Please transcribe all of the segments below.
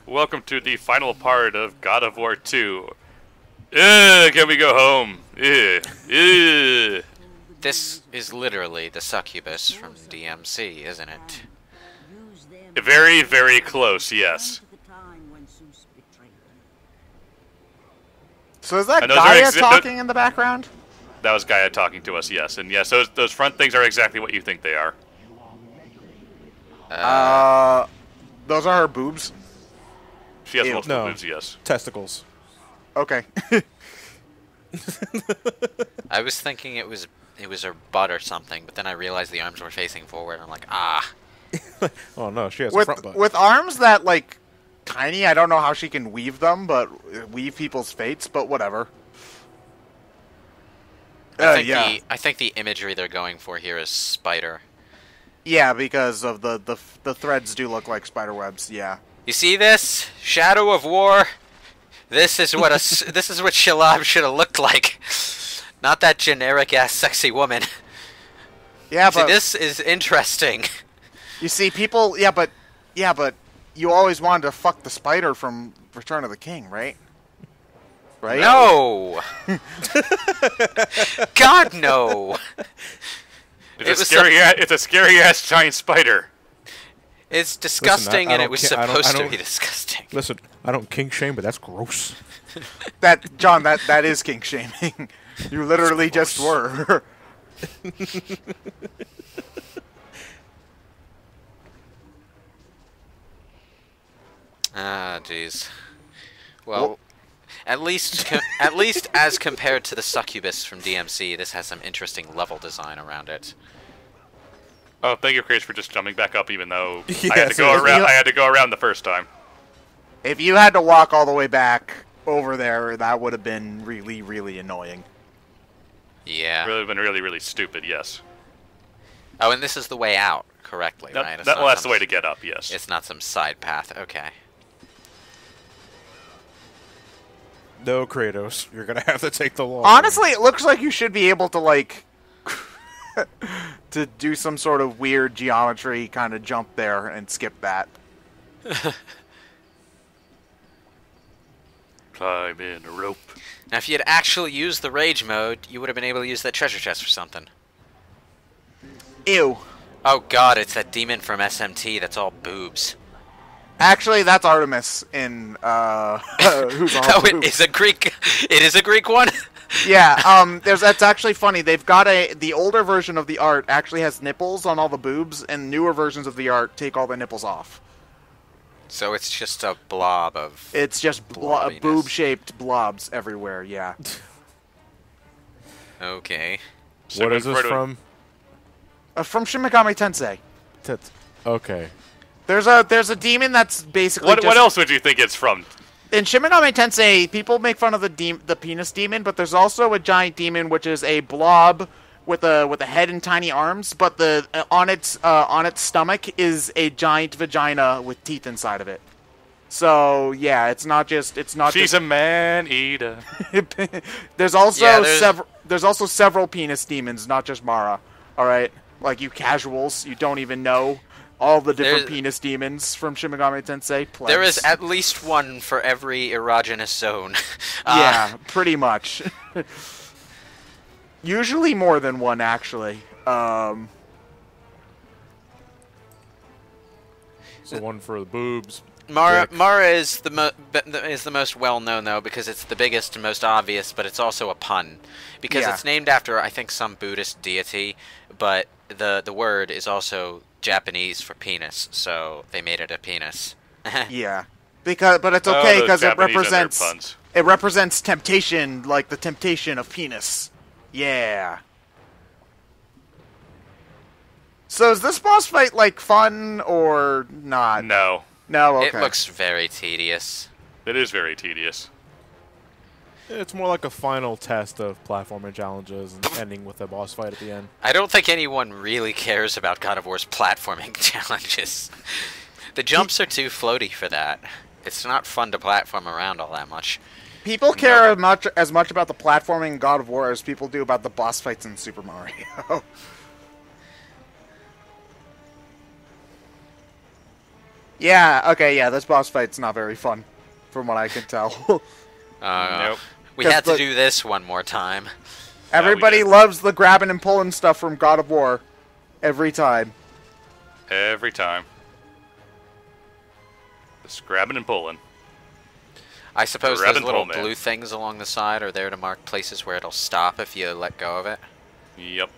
Welcome to the final part of God of War 2. Can we go home? This is literally the succubus from DMC, isn't it? Very, very close, yes. So is that And those Gaia talking in the background? That was Gaia talking to us, yes. And yes, those front things are exactly what you think they are. Those are her boobs? She has multiple No. boobs, yes. Testicles. Okay. I was thinking it was her butt or something, but then I realized the arms were facing forward. I'm like, ah. Oh no, she has a front butt. With arms that, like, tiny, I don't know how she can weave them, but weave people's fates, but whatever. I think the imagery they're going for here is spider. Yeah, because of the threads do look like spider webs, yeah. You see this? Shadow of War? This is what this is what Shalab should have looked like. Not that generic ass sexy woman. Yeah, See, but this is interesting. you see people but you always wanted to fuck the spider from Return of the King, right? Right? No. God no. It's a scary ass giant spider. It's disgusting, I and don't it was ca- I don't- supposed I to don't- be disgusting. Listen, I don't kink shame, but that's gross. John, that is kink shaming. You literally just were. Ah, jeez. Well, at least as compared to the succubus from DMC, this has some interesting level design around it. Oh, thank you, Chris, for just jumping back up, even though Yeah, I had to go seriously. around. I had to go around the first time. If you had to walk all the way back over there, that would have been really, really annoying. Yeah. Really been really, really stupid. Yes. Oh, and this is the way out, correctly, right? It's not That's the some- way to get up. Yes. It's not some side path. Okay. No, Kratos, you're gonna have to take the long. Honestly, it looks like you should be able to, like, to do some sort of weird geometry kind of jump there and skip that. Climb in a rope. Now, if you had actually used the rage mode, you would have been able to use that treasure chest for something. Ew. Oh god, it's that demon from SMT that's all boobs. Actually, that's Artemis in, who's all Oh, it boobs. is a Greek. It is a Greek one. Yeah, that's actually funny. They've got the older version of the art actually has nipples on all the boobs, and newer versions of the art take all the nipples off. So it's just a blob of. It's just blobbiness. boob-shaped blobs everywhere, yeah. Okay. What is this from? From Shin Megami Tensei. Okay. There's a demon that's basically What else would you think it's from? In Shin Megami Tensei, people make fun of the penis demon, but there's also a giant demon which is a blob with a head and tiny arms, but on its stomach is a giant vagina with teeth inside of it. So yeah, it's not just She's a man-eater. there's also Yeah, there's also several penis demons, not just Mara. All right, like you casuals, you don't even know all the different penis demons from Shin Megami Tensei. Plebs. There is at least one for every erogenous zone. Yeah, pretty much. Usually more than one, actually. So one for the boobs. Mara is the most well known though because it's the biggest and most obvious, but it's also a pun because Yeah. it's named after I think some Buddhist deity, but the word is also Japanese for penis, so they made it a penis. Yeah, but it's Oh, okay those because Japanese and their puns. it represents temptation, like the temptation of penis. Yeah. So is this boss fight like fun or not? No, No. Okay. It looks very tedious. it is very tedious. It's more like a final test of platforming challenges and ending with a boss fight at the end. I don't think anyone really cares about God of War's platforming challenges. The jumps are too floaty for that. It's not fun to platform around all that much. People care as much about the platforming in God of War as people do about the boss fights in Super Mario. Yeah, okay, yeah, this boss fight's not very fun, from what I can tell. Nope. We 'Cause had to the- do this one more time. Everybody did. loves the grabbing and pulling stuff from God of War. Every time. Every time. Just grabbing and pulling. I suppose Grab those and little pull, man. blue things along the side are there to mark places where it'll stop if you let go of it. Yep.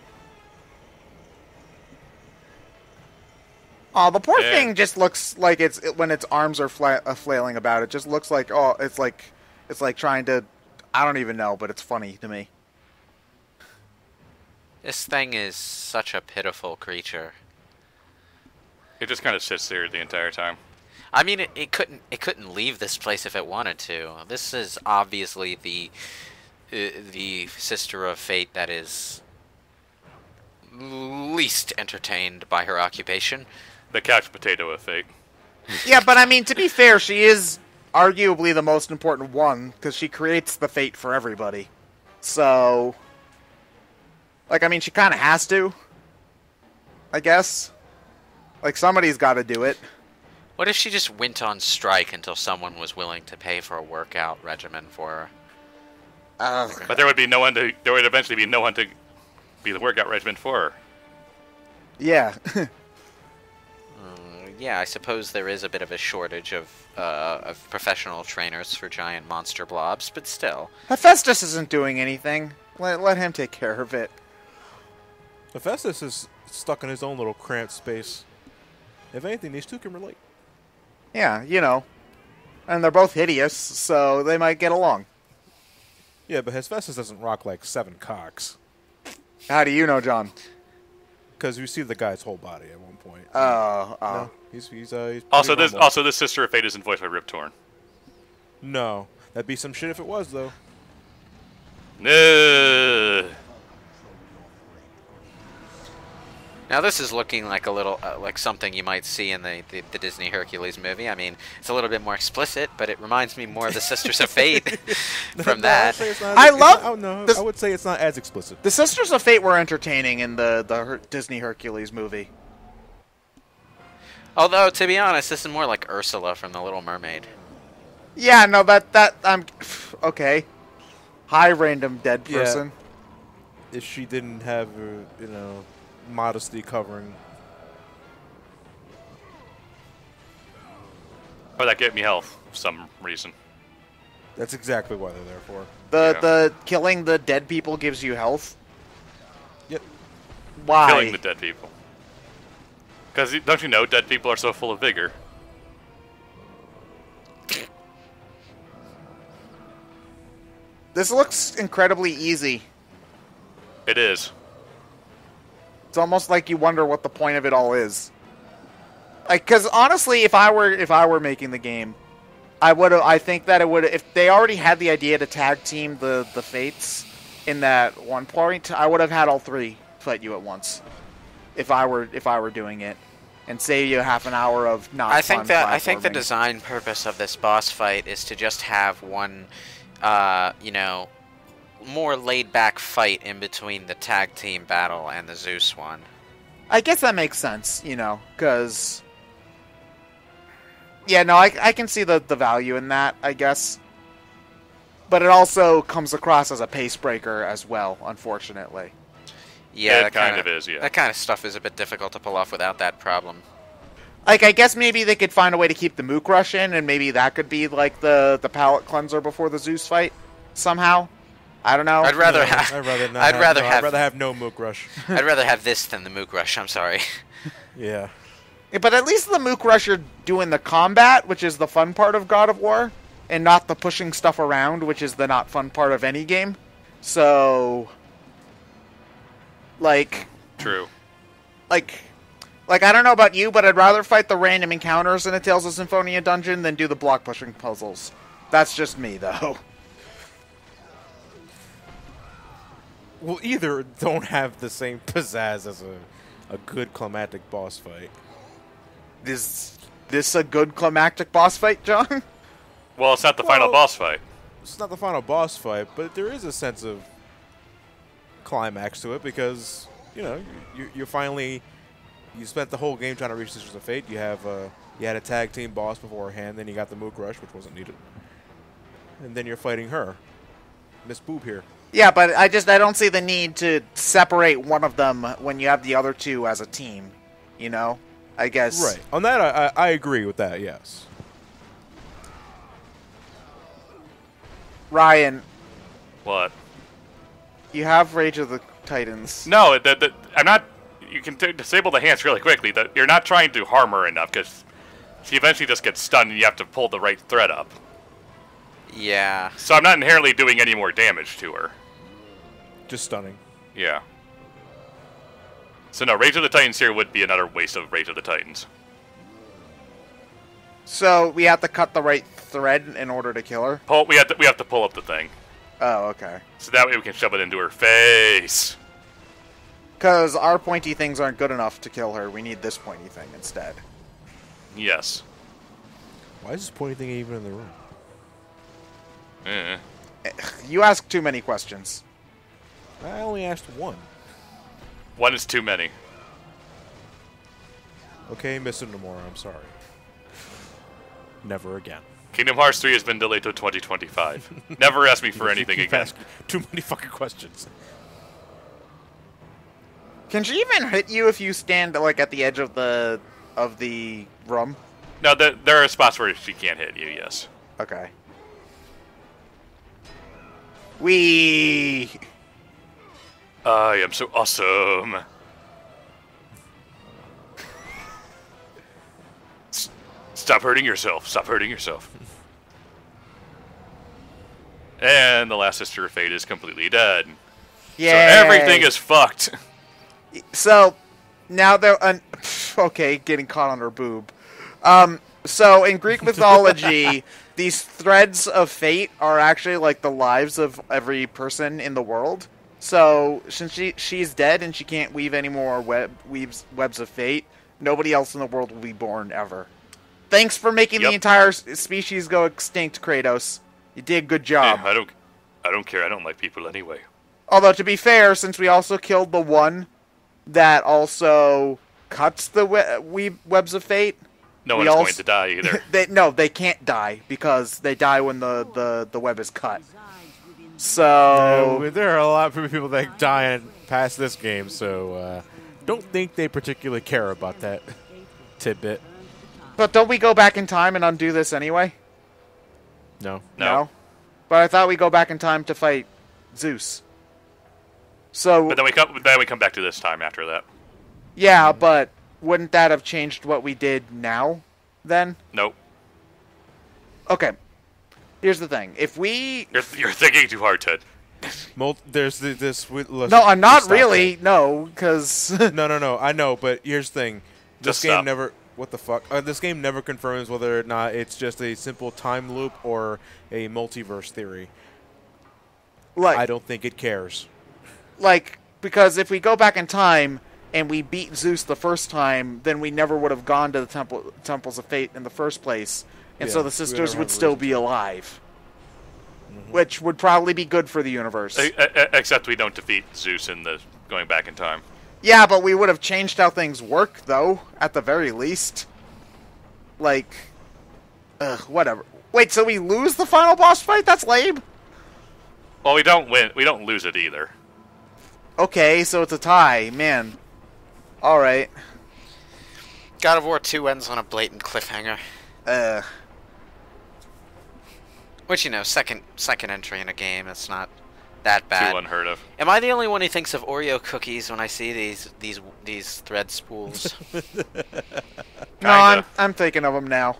Oh, the poor Yeah. thing just looks like when its arms are flailing about. It just looks like it's like trying to. I don't even know, but it's funny to me. This thing is such a pitiful creature. It just kind of sits there the entire time. I mean, it couldn't leave this place if it wanted to. This is obviously the sister of fate that is least entertained by her occupation. The couch potato of fate. Yeah, but I mean, to be fair, she is arguably the most important one because she creates the fate for everybody. So, like, I mean, she kind of has to. I guess. Like, somebody's got to do it. What if she just went on strike until someone was willing to pay for a workout regimen for her? But there would be no one to. There would eventually be no one to be the workout regimen for her. Yeah. Yeah, I suppose there is a bit of a shortage of professional trainers for giant monster blobs, but still. Hephaestus isn't doing anything. Let him take care of it. Hephaestus is stuck in his own little cramped space. If anything, these two can relate. Yeah, you know. And they're both hideous, so they might get along. Yeah, but Hephaestus doesn't rock like 7 cocks. How do you know, John? Because you see the guy's whole body at one point. Oh. He's pretty Also, normal. this sister of fate isn't voiced by Rip Torn. No. That'd be some shit if it was, though. No. Now this is looking like a little like something you might see in the Disney Hercules movie. I mean, it's a little bit more explicit, but it reminds me more of the Sisters of Fate from that. I would say it's not as explicit. The Sisters of Fate were entertaining in the Disney Hercules movie. Although, to be honest, this is more like Ursula from The Little Mermaid. Yeah, no, I'm okay. Hi, random dead person. If she didn't have, modesty covering. Or that gave me health for some reason. That's exactly what they're there for. The killing the dead people gives you health. Yep. Why? Killing the dead people. Because don't you know, dead people are so full of vigor. This looks incredibly easy. It is. It's almost like you wonder what the point of it all is. Like, because honestly, if I were making the game, I think that it would, if they already had the idea to tag team the Fates in that one point, I would have had all three fight you at once. If I were doing it, and save you half an hour of not. I think the platforming. design purpose of this boss fight is to just have one, more laid-back fight in between the tag team battle and the Zeus one. I guess that makes sense, because... Yeah, no, I can see the value in that, I guess. But it also comes across as a pace breaker as well, unfortunately. Yeah, it kind of is, yeah. That kind of stuff is a bit difficult to pull off without that problem. Like, I guess maybe they could find a way to keep the Mook Rush in, and maybe that could be, like, the palate cleanser before the Zeus fight, somehow. I don't know. I'd rather I'd rather have no Mook Rush. I'd rather have this than the Mook Rush, I'm sorry. Yeah. Yeah, but at least the Mook Rush, you're doing the combat, which is the fun part of God of War, and not the pushing stuff around, which is the not fun part of any game. So... Like... True. Like, I don't know about you, but I'd rather fight the random encounters in a Tales of Symphonia dungeon than do the block-pushing puzzles. That's just me, though. Well, either don't have the same pizzazz as a good climactic boss fight. Is this a good climactic boss fight, John? Well, it's not the final boss fight. It's not the final boss fight, but there is a sense of climax to it because, you finally... You spent the whole game trying to reach Sisters of Fate. You have You had a tag team boss beforehand, then you got the Mook Rush, which wasn't needed. And then you're fighting her. Miss Boob here. Yeah, but I don't see the need to separate one of them when you have the other two as a team. You know? I guess. Right. On that, I agree with that, yes. Ryan. What? You have Rage of the Titans. No, I'm not. You can disable the hands really quickly. You're not trying to harm her enough because she eventually just gets stunned and you have to pull the right thread up. Yeah. So I'm not inherently doing any more damage to her. Just stunning. Yeah. So no, Rage of the Titans here would be another waste of Rage of the Titans. So we have to cut the right thread in order to kill her? We have to pull up the thing. Oh, okay. So that way we can shove it into her face. Because our pointy things aren't good enough to kill her. We need this pointy thing instead. Yes. Why is this pointy thing even in the room? You ask too many questions. I only asked one. One is too many. Okay, Mr. Nomura, I'm sorry. Never again. Kingdom Hearts 3 has been delayed to 2025. Never ask me for anything Keep again. asking too many fucking questions. Can she even hit you if you stand like at the edge of the room? No, there are spots where she can't hit you, yes. Okay. Wee. I am so awesome. Stop hurting yourself. Stop hurting yourself. And the last Sister of Fate is completely dead. Yeah. So everything is fucked. So now they're okay, getting caught on her boob. So in Greek mythology, these threads of fate are actually like the lives of every person in the world. So since she's dead and she can't weave any more webs of fate, nobody else in the world will be born ever. Thanks for making the entire species go extinct, Kratos. You did a good job. I don't care. I don't like people anyway. Although to be fair, since we also killed the one that also cuts the webs of fate, no one's going to die either. they can't die because they die when the web is cut. So there are a lot of people that die past this game, so don't think they particularly care about that tidbit. But don't we go back in time and undo this anyway? No. But I thought we go back in time to fight Zeus. So. But then we come back to this time after that. Yeah, but wouldn't that have changed what we did now? Then. Nope. Okay. Here's the thing: if we. You're thinking too hard, Ted. There's this. No, I'm not really. No, because. No. I know, but here's the thing: this game stop. never. What the fuck? This game never confirms whether or not it's just a simple time loop or a multiverse theory. Like, I don't think it cares. Like, because if we go back in time and we beat Zeus the first time, then we never would have gone to the Temples of Fate in the first place, and so the sisters would still be alive. Which would probably be good for the universe. Except we don't defeat Zeus in the going back in time. Yeah, but we would have changed how things work, though, at the very least. Like, whatever. Wait, so we lose the final boss fight? That's lame. Well, we don't win. We don't lose it either. Okay, so it's a tie. Man. Alright. God of War 2 ends on a blatant cliffhanger. Which, you know, second entry in a game, it's not that bad. Too unheard of. Am I the only one who thinks of Oreo cookies when I see these thread spools? No, I'm thinking of them now.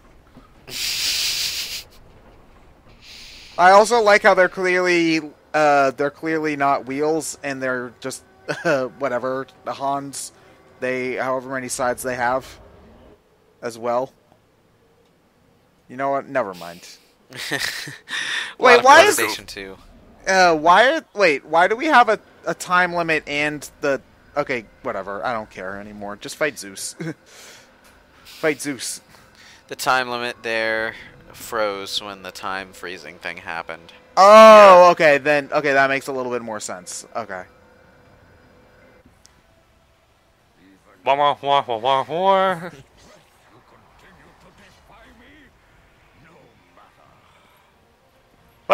I also like how they're clearly not wheels and they're just whatever the Hans, however many sides they have, as well. You know what? Never mind. Wait, why is PlayStation 2? Why do we have a time limit and the... Okay, whatever. I don't care anymore. Just fight Zeus. Fight Zeus. The time limit there froze when the time freezing thing happened. Oh, okay, then... Okay, that makes a little bit more sense. Okay.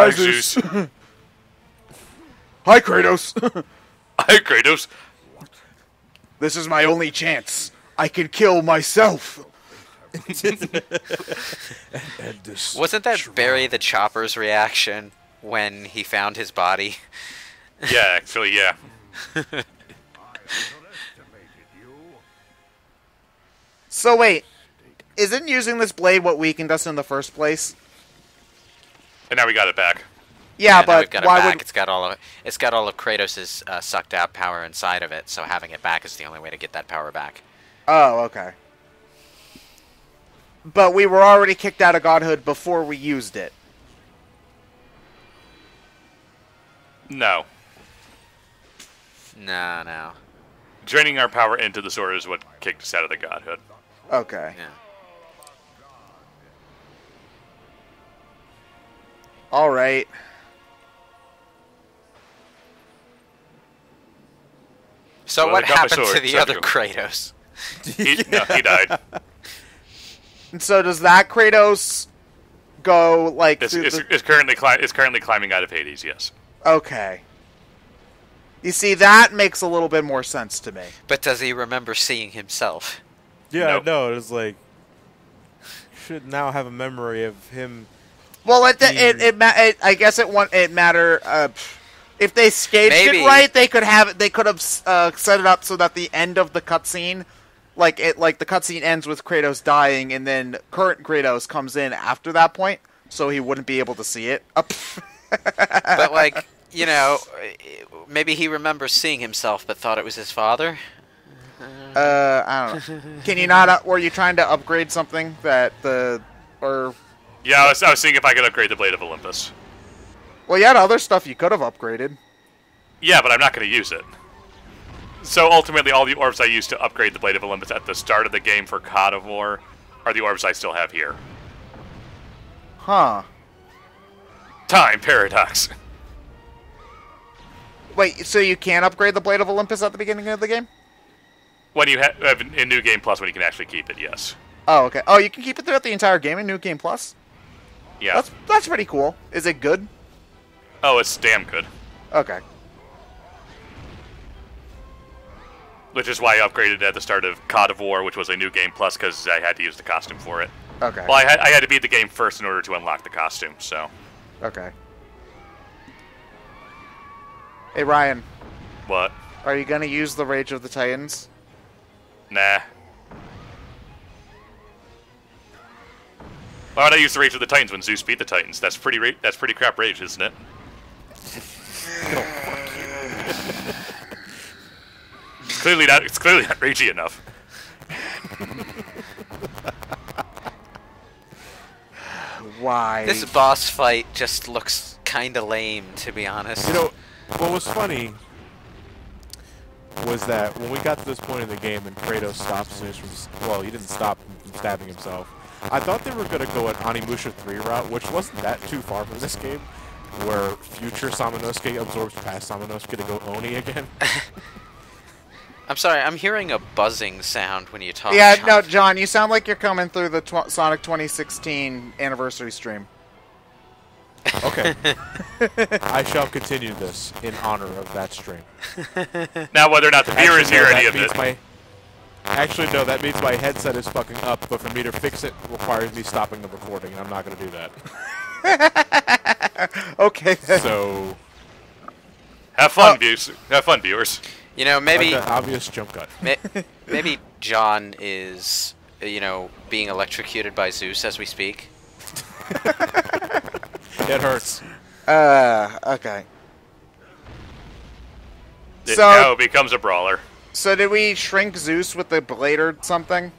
Hi, Zeus. Hi, Kratos. Hi, Kratos. This is my only chance. I can kill myself. Wasn't that Barry the Chopper's reaction when he found his body? Yeah, actually, yeah. So wait, isn't using this blade what weakened us in the first place? And now we got it back. Yeah, now but we've got it why back. would... It's got all of Kratos' sucked out power inside of it, so having it back is the only way to get that power back. Oh, okay. But we were already kicked out of godhood before we used it. No. No. Draining our power into the sword is what kicked us out of the godhood. Okay. Yeah. All right. So Well, what I got my happened to sword, the so other go. Kratos? He died. And so does that Kratos go like through It's currently climbing out of Hades. Yes. Okay. You see, that makes a little bit more sense to me. But does he remember seeing himself? Yeah, Nope. I know. It was like should now have a memory of him. Well, I guess it matter. If they staged Maybe. it right, they could have set it up so that the end of the cutscene, like the cutscene ends with Kratos dying, and then current Kratos comes in after that point, so he wouldn't be able to see it. But like, you know, maybe he remembers seeing himself, but thought it was his father. I don't know. Can you not? Were you trying to upgrade something that or? Yeah, I was seeing if I could upgrade the Blade of Olympus. Well, you had other stuff you could have upgraded. Yeah, but I'm not going to use it. So ultimately, all the orbs I used to upgrade the Blade of Olympus at the start of the game for God of War are the orbs I still have here. Huh. Time paradox. Wait, so you can't upgrade the Blade of Olympus at the beginning of the game? When you have in New Game Plus, when you can actually keep it, yes. Oh, okay. Oh, you can keep it throughout the entire game in New Game Plus? Yeah. That's pretty cool. Is it good? Oh, it's damn good. Okay. Which is why I upgraded at the start of God of War, which was a New Game Plus, because I had to use the costume for it. Okay. Well, I had to beat the game first in order to unlock the costume, so... Okay. Hey, Ryan. What? Are you going to use the Rage of the Titans? Nah. Why would I use the Rage of the Titans when Zeus beat the Titans? That's pretty crap rage, isn't it? It's clearly not ragey enough. Why? This boss fight just looks kind of lame, to be honest. You know, what was funny was that when we got to this point in the game and Kratos stopped Zeus from... Well, he didn't stop him from stabbing himself. I thought they were going to go an Onimusha 3 route, which wasn't that too far from this game, where future Samanosuke absorbs past Samanosuke to go Oni again. I'm sorry, I'm hearing a buzzing sound when you talk. Yeah, John. no, John, you sound like you're coming through the Sonic 2016 anniversary stream. Okay. I shall continue this in honor of that stream. Now, whether or not the viewers hear any of it... Actually, no, that means my headset is fucking up, but for me to fix it requires me stopping the recording, and I'm not going to do that. Okay. So... Have fun, viewers. You know, maybe like the obvious jump cut. maybe John is, you know, being electrocuted by Zeus as we speak. It hurts. Okay. It So- now becomes a brawler. So did we shrink Zeus with the blade or something?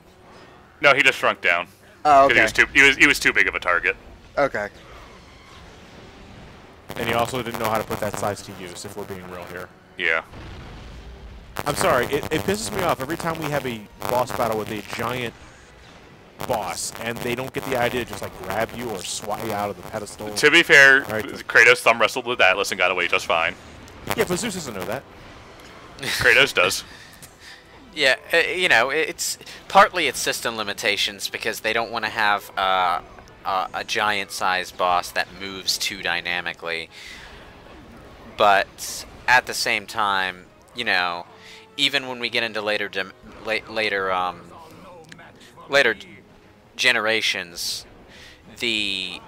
No, he just shrunk down. Oh, 'Cause okay. He was too big of a target. Okay. And he also didn't know how to put that size to use, if we're being real here. Yeah. I'm sorry, it pisses me off every time we have a boss battle with a giant boss, and they don't get the idea to just, like, grab you or swat you out of the pedestal. To be fair, Right. Kratos thumb wrestled with Atlas and got away just fine. Yeah, but Zeus doesn't know that. Kratos does. Yeah, you know, it's partly it's system limitations because they don't want to have a giant-sized boss that moves too dynamically. But at the same time, you know, even when we get into later generations, a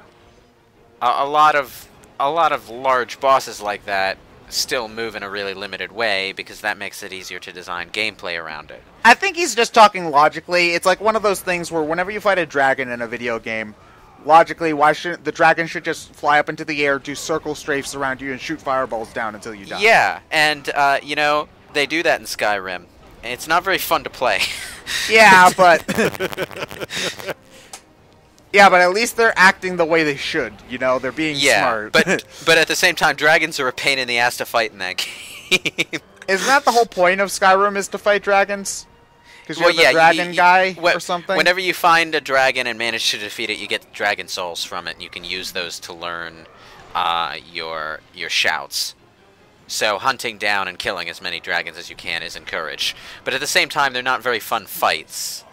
lot of large bosses like that still move in a really limited way because that makes it easier to design gameplay around it. I think he's just talking logically. It's like one of those things where whenever you fight a dragon in a video game, logically, why shouldn't the dragon should just fly up into the air, do circle strafes around you, and shoot fireballs down until you die? Yeah, and you know, they do that in Skyrim. It's not very fun to play. Yeah, but yeah, but at least they're acting the way they should. You know, they're being smart. but at the same time, dragons are a pain in the ass to fight in that game. Isn't that the whole point of Skyrim, is to fight dragons? Because you're the dragon guy or something? Whenever you find a dragon and manage to defeat it, you get dragon souls from it, and you can use those to learn your shouts. So hunting down and killing as many dragons as you can is encouraged. But at the same time, they're not very fun fights.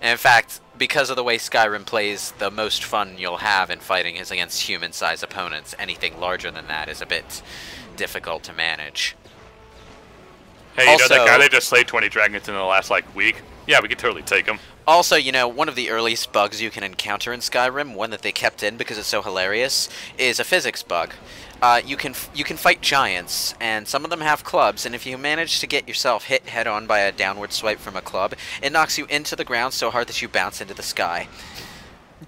And in fact, because of the way Skyrim plays, the most fun you'll have in fighting is against human-sized opponents. Anything larger than that is a bit difficult to manage. Hey, you know that guy that just slayed 20 dragons in the last, like, week? Yeah, we could totally take him. Also, you know, one of the earliest bugs you can encounter in Skyrim, one that they kept in because it's so hilarious, is a physics bug. You can fight giants, and some of them have clubs, and if you manage to get yourself hit head-on by a downward swipe from a club, it knocks you into the ground so hard that you bounce into the sky.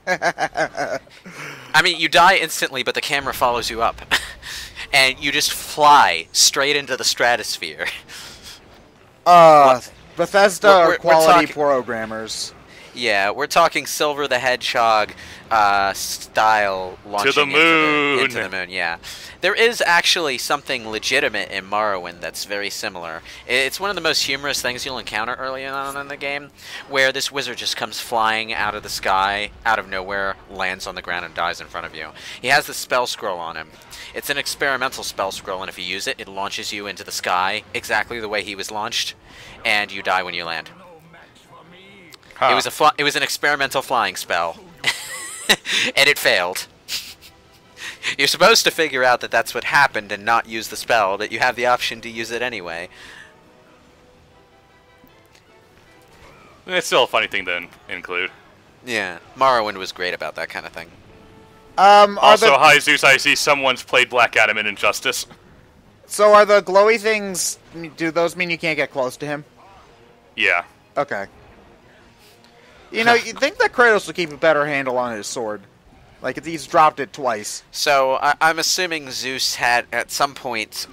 I mean, you die instantly, but the camera follows you up. And you just fly straight into the stratosphere. Bethesda are quality programmers. Yeah, we're talking Silver the Hedgehog style launching to the moon. Into the moon, yeah. There is actually something legitimate in Morrowind that's very similar. It's one of the most humorous things you'll encounter early on in the game, where this wizard just comes flying out of the sky, out of nowhere, lands on the ground and dies in front of you. He has the spell scroll on him. It's an experimental spell scroll, and if you use it, it launches you into the sky exactly the way he was launched, and you die when you land. Huh. It was an experimental flying spell, and it failed. You're supposed to figure out that that's what happened and not use the spell, but you have the option to use it anyway. It's still a funny thing to include. Yeah, Morrowind was great about that kind of thing. Also, hi Zeus, I see someone's played Black Adam in Injustice. So are the glowy things, do those mean you can't get close to him? Yeah. Okay. You know, you'd think that Kratos would keep a better handle on his sword. Like, he's dropped it twice. So, I'm assuming Zeus had, at some point,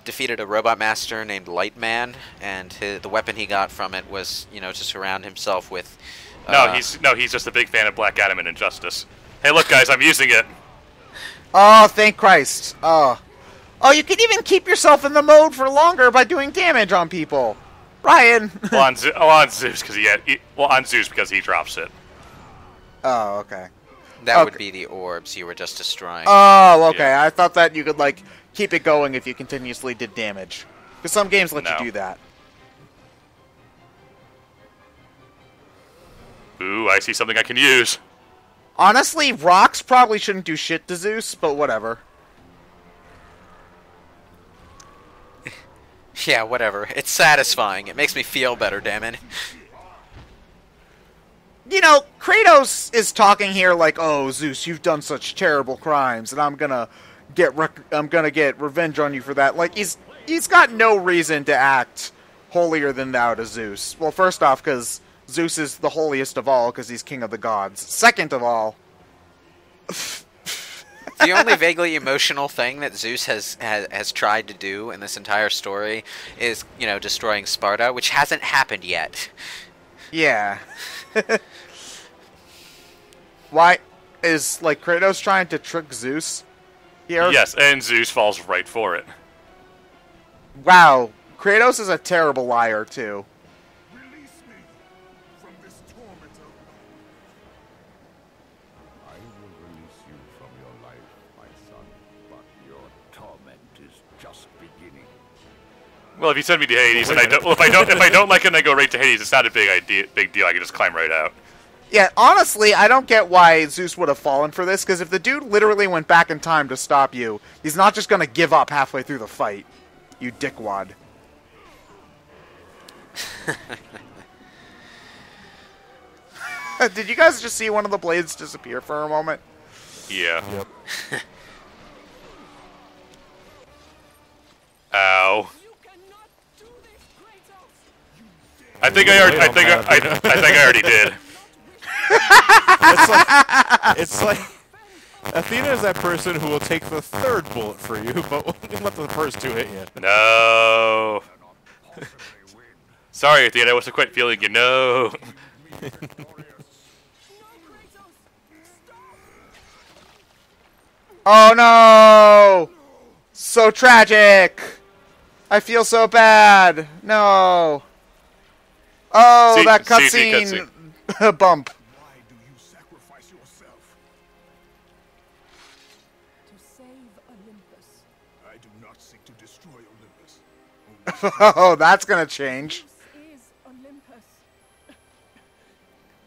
defeated a robot master named Lightman, and the weapon he got from it was, you know, to surround himself with... No, he's just a big fan of Black Adam and Injustice. Hey, look, guys, I'm using it. Oh, thank Christ. Oh, you can even keep yourself in the mode for longer by doing damage on people. Ryan. on Zeus because he drops it. Oh, okay. That would be the orbs you were just destroying. Oh, okay. Yeah. I thought that you could, like, keep it going if you continuously did damage. Because some games let you do that. Ooh, I see something I can use. Honestly, rocks probably shouldn't do shit to Zeus, but whatever. Yeah, whatever. It's satisfying. It makes me feel better, damn it. You know, Kratos is talking here like, "Oh, Zeus, you've done such terrible crimes, and I'm gonna get revenge on you for that." Like, he's got no reason to act holier than thou to Zeus. Well, first off, because Zeus is the holiest of all, because he's king of the gods. Second of all, the only vaguely emotional thing that Zeus has tried to do in this entire story is, you know, destroying Sparta, which hasn't happened yet. Yeah. Why is, like, Kratos trying to trick Zeus here? Yes, and Zeus falls right for it. Wow, Kratos is a terrible liar too. Release me from this torment. I will release you from your life, my son, but your torment is just beginning. Well, if you send me to Hades, and if I don't like it, and I go right to Hades, it's not a big deal. I can just climb right out. Yeah, honestly, I don't get why Zeus would have fallen for this, because if the dude literally went back in time to stop you, he's not just going to give up halfway through the fight. You dickwad. Did you guys just see one of the blades disappear for a moment? Yeah. Yep. Ow. I think I already did. It's like Athena is that person who will take the third bullet for you, but won't let the first two hit you. No. Sorry, Athena, I wasn't quite feeling you. No. Oh no! So tragic! I feel so bad. No. Oh, See- that see cutscene bump. Why do you sacrifice yourself? To save Olympus. I do not seek to destroy Olympus. Oh, that's gonna change. This is Olympus.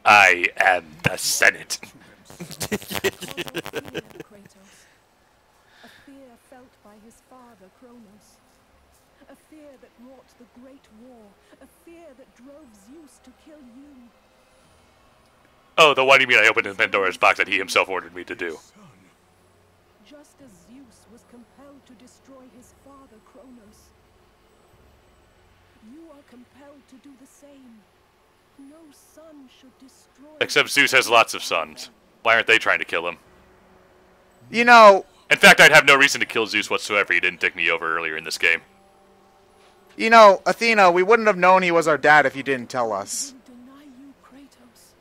I am the Senate. Kratos. A fear felt by his father Kronos. A fear that wrought the great war. A fear that drove Zeus to kill you. Oh, the one you mean I opened in Pandora's box that he himself ordered me to do. Just as Zeus was compelled to destroy his father Kronos. You are compelled to do the same. No son should destroy. Except Zeus has lots of sons. Why aren't they trying to kill him? You know, In fact, I'd have no reason to kill Zeus whatsoever. He didn't dick me over earlier in this game. Athena, we wouldn't have known he was our dad if you didn't tell us. Will deny you, Kratos.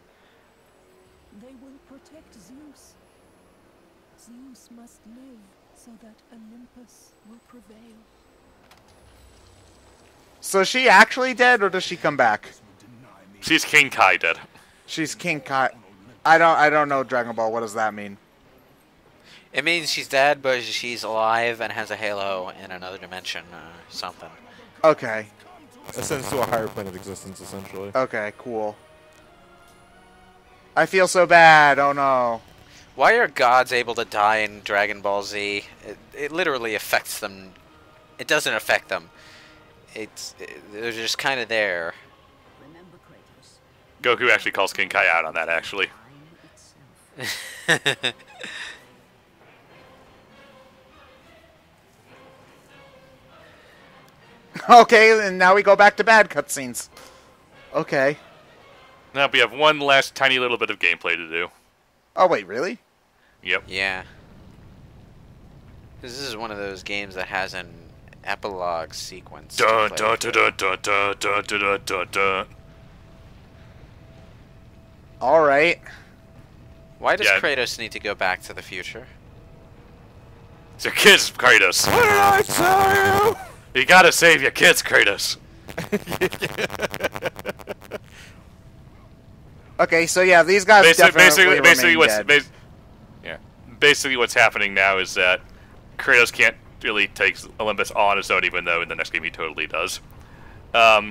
They will protect Zeus. Zeus must live so that Olympus will prevail. So is she actually dead, or does she come back? She's King Kai dead. She's King Kai. I don't know Dragon Ball. What does that mean? It means she's dead, but she's alive and has a halo in another dimension or something. Okay. Ascends to a higher plane of existence, essentially. Okay, cool. I feel so bad. Oh no. Why are gods able to die in Dragon Ball Z? It literally affects them. It doesn't affect them. They're just kind of there. Remember, Kratos. Goku actually calls King Kai out on that, actually. Time itself. Okay, and now we go back to bad cutscenes. Okay. Now we have one last tiny little bit of gameplay to do. Oh wait, really? Yep. Yeah. This is one of those games that has an epilogue sequence. to Dun play dun with dun it. dun dun dun dun dun dun dun. All right. Why does Yeah. Kratos need to go back to the future? It's your kids, Kratos. What did I tell you? You gotta save your kids, Kratos. Okay, so yeah, these guys definitely Basically, remain dead. basically what's happening now is that Kratos can't really take Olympus all on his own, even though in the next game he totally does.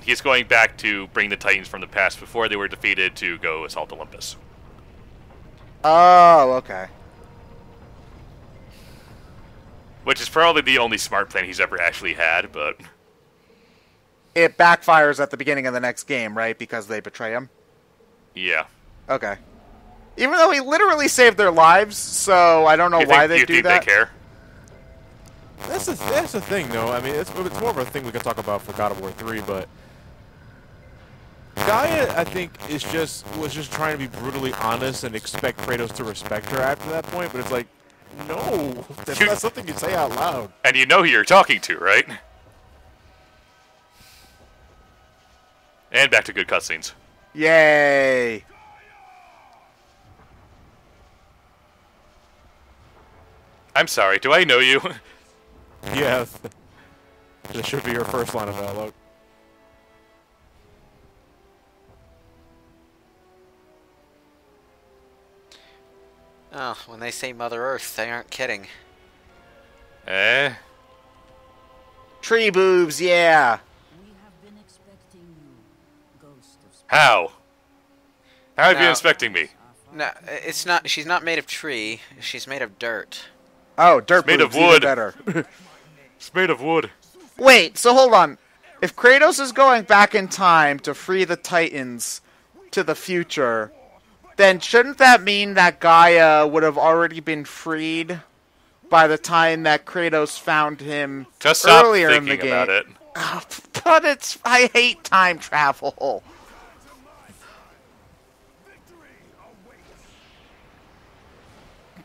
He's going back to bring the Titans from the past before they were defeated to go assault Olympus. Oh, okay. Which is probably the only smart plan he's ever actually had, but... It backfires at the beginning of the next game, right? Because they betray him? Yeah. Okay. Even though he literally saved their lives, so I don't know why they you do think that. they care? That's the thing, though. I mean, it's more of a thing we could talk about for God of War 3, but Gaia, I think, was just trying to be brutally honest and expect Kratos to respect her after that point. But it's like, no, that's not something you say out loud. And you know who you're talking to, right? And back to good cutscenes. Yay! I'm sorry, do I know you? Yeah, this should be your first line of dialogue. Oh, when they say Mother Earth, they aren't kidding. Eh? Tree boobs, yeah! We have been expecting you, Ghost of Space. How? How have you No. inspecting me? No, it's not. She's not made of tree. She's made of dirt. Oh, dirt made of boobs, even wood. better. It's made of wood. Wait, so hold on. If Kratos is going back in time to free the Titans to the future, then shouldn't that mean that Gaia would have already been freed by the time that Kratos found him Just stop earlier in the thinking game? about it. But I hate time travel.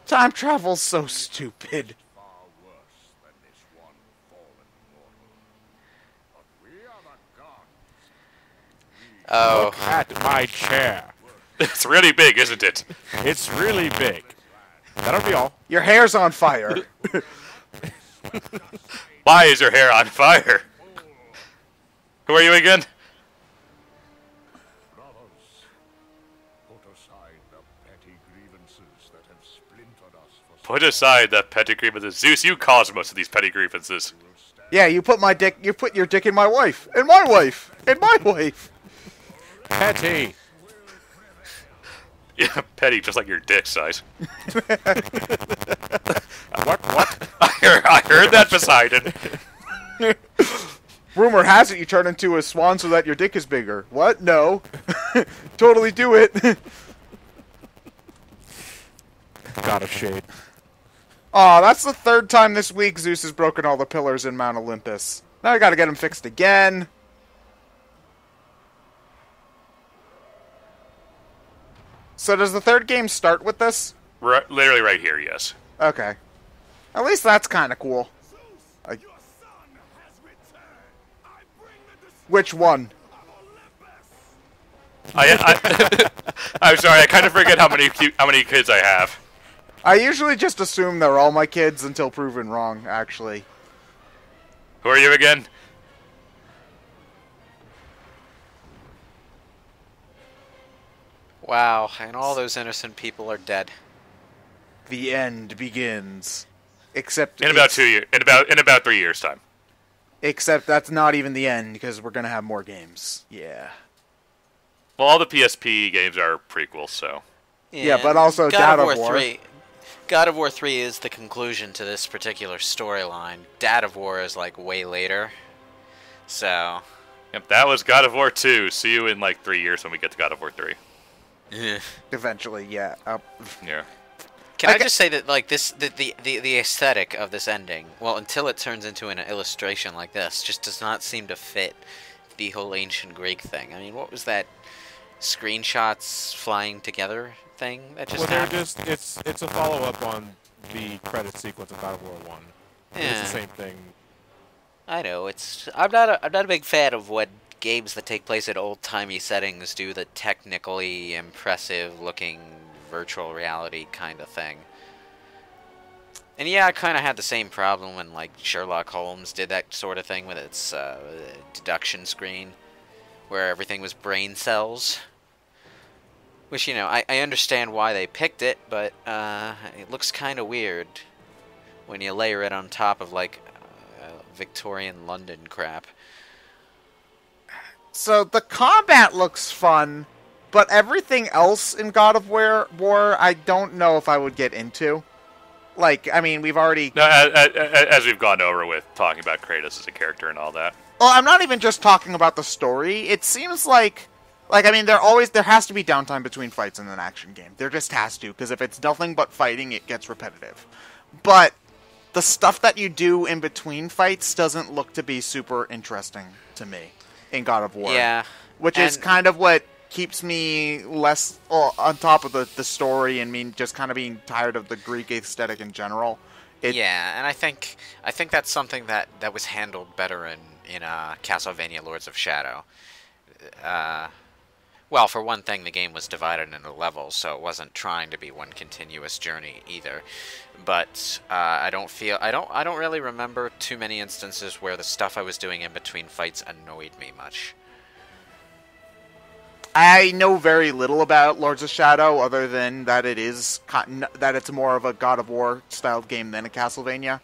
Time travel's so stupid. Far worse than this one fallen mortal. But we are the gods. Oh, At my chair. It's really big, isn't it? It's really big. That'll be all. Your hair's on fire. Why is your hair on fire? Who are you again? Brothers, put aside the petty grievances that have splintered us for Put aside the petty grievances. Zeus, you caused most of these petty grievances. Yeah, you put your dick in my wife. And my wife. And my wife. Petty. Yeah, petty, just like your dick size. What? I heard that, Poseidon. Rumor has it you turn into a swan so that your dick is bigger. What? No. Totally do it. Got a shade. Aw, that's the third time this week Zeus has broken all the pillars in Mount Olympus. Now I gotta get him fixed again. So does the third game start with this? Literally right here, yes. Okay. At least that's kind of cool. I- Which one? I'm sorry, I kind of forget how many kids I have. I usually just assume they're all my kids until proven wrong, actually. Who are you again? wow! And all those innocent people are dead. The end begins. Except In about it's- 2 years. In about 3 years' time. Except that's not even the end, because we're gonna have more games. Yeah. Well, all the PSP games are prequels, so. Yeah, but also God God of of War. 3. God of War 3 is the conclusion to this particular storyline. Dad of War is like way later. So, Yep, that was God of War 2. See you in like 3 years when we get to God of War 3. Eventually, yeah. Yeah. can I Okay. just say that like the aesthetic of this ending, well, until it turns into an illustration like this, just does not seem to fit the whole ancient Greek thing. I mean, what was that screenshots flying together thing that just Well, they're happened? just it's a follow up on the credit sequence of God of War 1. It's Yeah. the same thing. I know I'm not a big fan of what games that take place in old timey settings do the technically impressive looking virtual reality kind of thing. And yeah, I kind of had the same problem when like Sherlock Holmes did that sort of thing with its deduction screen, where everything was brain cells. Which, you know, I understand why they picked it, but it looks kind of weird when you layer it on top of like Victorian London crap. So the combat looks fun, but everything else in God of War, I don't know if I would get into. Like, I mean, we've already... No, as we've gone over with talking about Kratos as a character and all that. Well, I'm not even just talking about the story. It seems like I mean, there has to be downtime between fights in an action game. There just has to, because if it's nothing but fighting, it gets repetitive. But the stuff that you do in between fights doesn't look to be super interesting to me in God of War. Yeah. Which is and- kind of what keeps me less on top of the story and me just kind of being tired of the Greek aesthetic in general. Yeah, and I think that's something that was handled better in Castlevania Lords of Shadow. Well, for one thing, the game was divided into levels, so it wasn't trying to be one continuous journey either. But I don't really remember too many instances where the stuff I was doing in between fights annoyed me much. I know very little about Lords of Shadow, other than that that it's more of a God of War styled game than a Castlevania.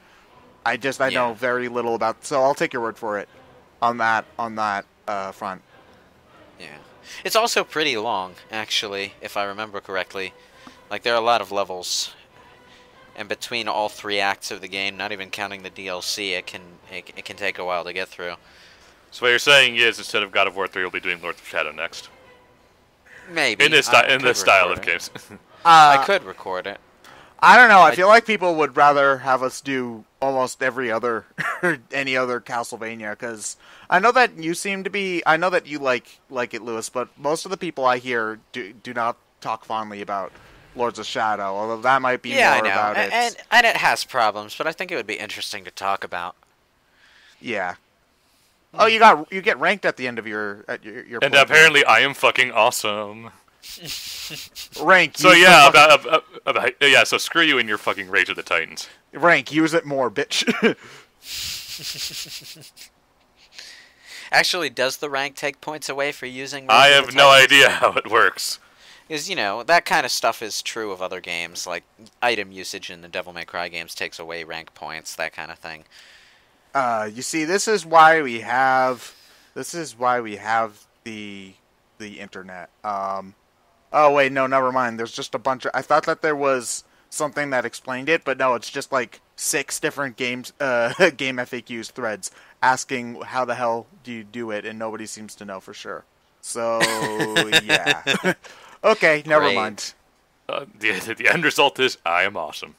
I know very little about, so I'll take your word for it on that front. Yeah. It's also pretty long, actually, if I remember correctly. Like, there are a lot of levels. And between all 3 acts of the game, not even counting the DLC, it can take a while to get through. So what you're saying is, instead of God of War 3, we'll be doing Lords of Shadow next. Maybe. In this style of games. I could record it. I don't know. I feel like people would rather have us do almost every other, any other Castlevania, because I know that you seem to be. I know that you like it, Lewis, but most of the people I hear do not talk fondly about Lords of Shadow. Although that might be more about it. And it has problems, but I think it would be interesting to talk about. Yeah. Oh, you get ranked at the end of your And playthrough. apparently, I am fucking awesome. Rank. So use yeah, the So screw you and your fucking Rage of the Titans. rank. Use it more, bitch. Actually, does the rank take points away for using? I Rage of have the no Titans? idea how it works. Because, that kind of stuff is true of other games, like item usage in the Devil May Cry games takes away rank points, that kind of thing. You see, this is why we have the internet. Oh wait, no, never mind. There's just a bunch of. I thought that there was something that explained it, but no, it's just like 6 different game FAQs threads asking how the hell do you do it, and nobody seems to know for sure. So yeah. Okay, never Great. mind. The end result is I am awesome.